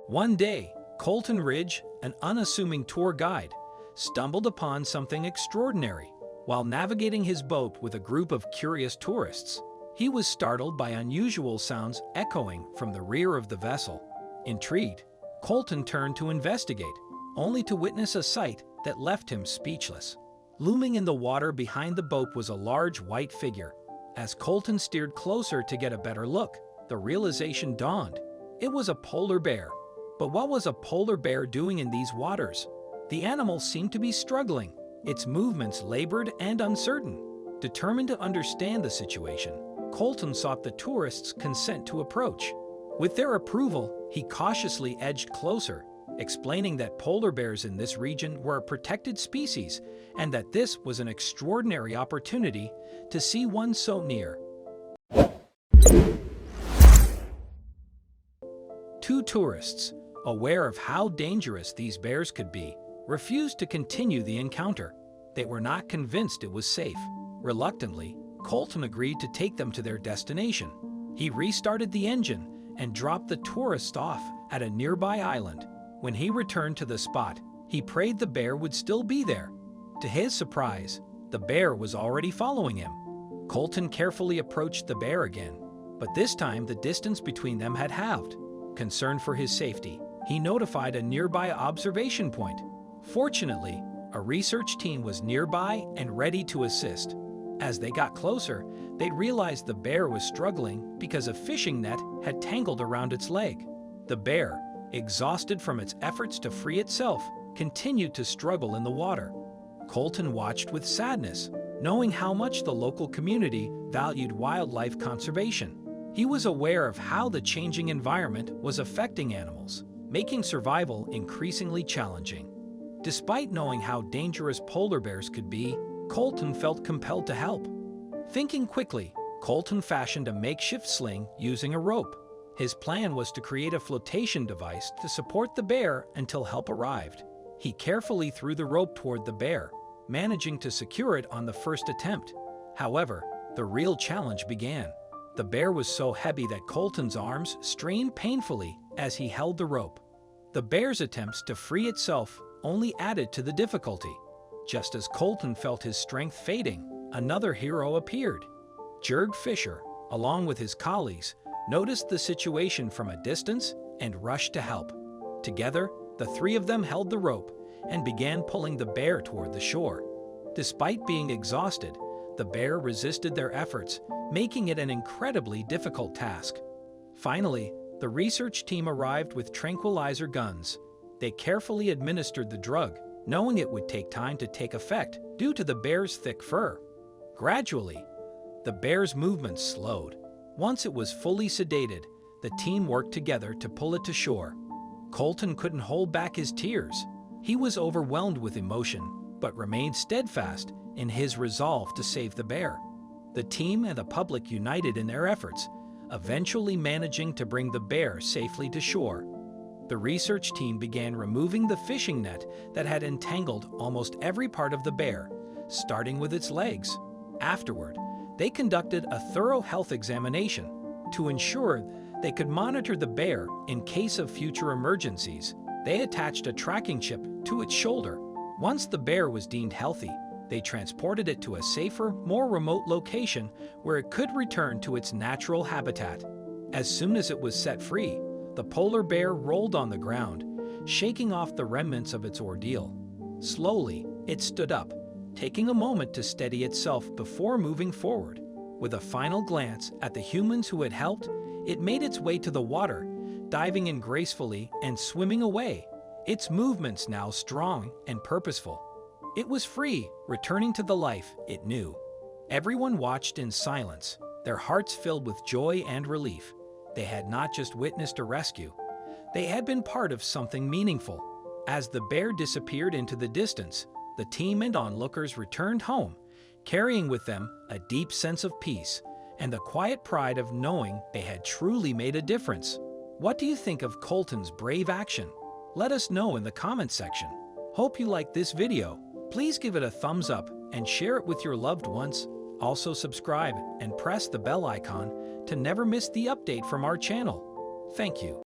One day, Colton Ridge, an unassuming tour guide, stumbled upon something extraordinary. While navigating his boat with a group of curious tourists, he was startled by unusual sounds echoing from the rear of the vessel. Intrigued, Colton turned to investigate, only to witness a sight that left him speechless. Looming in the water behind the boat was a large white figure. As Colton steered closer to get a better look, the realization dawned. It was a polar bear. But what was a polar bear doing in these waters? The animal seemed to be struggling, its movements labored and uncertain. Determined to understand the situation, Colton sought the tourists' consent to approach. With their approval, he cautiously edged closer, explaining that polar bears in this region were a protected species and that this was an extraordinary opportunity to see one so near. Two tourists, aware of how dangerous these bears could be, refused to continue the encounter. They were not convinced it was safe. Reluctantly, Colton agreed to take them to their destination. He restarted the engine and dropped the tourists off at a nearby island. When he returned to the spot, he prayed the bear would still be there. To his surprise, the bear was already following him. Colton carefully approached the bear again, but this time the distance between them had halved. Concerned for his safety, he notified a nearby observation point. Fortunately, a research team was nearby and ready to assist. As they got closer, they realized the bear was struggling because a fishing net had tangled around its leg. The bear, exhausted from its efforts to free itself, continued to struggle in the water. Colton watched with sadness, knowing how much the local community valued wildlife conservation. He was aware of how the changing environment was affecting animals, making survival increasingly challenging. Despite knowing how dangerous polar bears could be, Colton felt compelled to help. Thinking quickly, Colton fashioned a makeshift sling using a rope. His plan was to create a flotation device to support the bear until help arrived. He carefully threw the rope toward the bear, managing to secure it on the first attempt. However, the real challenge began. The bear was so heavy that Colton's arms strained painfully as he held the rope. The bear's attempts to free itself only added to the difficulty. Just as Colton felt his strength fading, another hero appeared. Jurg Fisher, along with his colleagues, noticed the situation from a distance and rushed to help. Together, the three of them held the rope and began pulling the bear toward the shore. Despite being exhausted, the bear resisted their efforts, making it an incredibly difficult task. Finally, the research team arrived with tranquilizer guns. They carefully administered the drug, knowing it would take time to take effect due to the bear's thick fur. Gradually, the bear's movements slowed. Once it was fully sedated, the team worked together to pull it to shore. Colton couldn't hold back his tears. He was overwhelmed with emotion, but remained steadfast in his resolve to save the bear. The team and the public united in their efforts, eventually managing to bring the bear safely to shore. The research team began removing the fishing net that had entangled almost every part of the bear, starting with its legs. Afterward, they conducted a thorough health examination to ensure they could monitor the bear in case of future emergencies. They attached a tracking chip to its shoulder. Once the bear was deemed healthy, they transported it to a safer, more remote location where it could return to its natural habitat. As soon as it was set free, the polar bear rolled on the ground, shaking off the remnants of its ordeal. Slowly, it stood up, taking a moment to steady itself before moving forward. With a final glance at the humans who had helped, it made its way to the water, diving in gracefully and swimming away, its movements now strong and purposeful. It was free, returning to the life it knew. Everyone watched in silence, their hearts filled with joy and relief. They had not just witnessed a rescue, they had been part of something meaningful. As the bear disappeared into the distance, the team and onlookers returned home, carrying with them a deep sense of peace and the quiet pride of knowing they had truly made a difference. What do you think of Colton's brave action? Let us know in the comments section. Hope you liked this video. Please give it a thumbs up and share it with your loved ones. Also subscribe and press the bell icon to never miss the update from our channel. Thank you.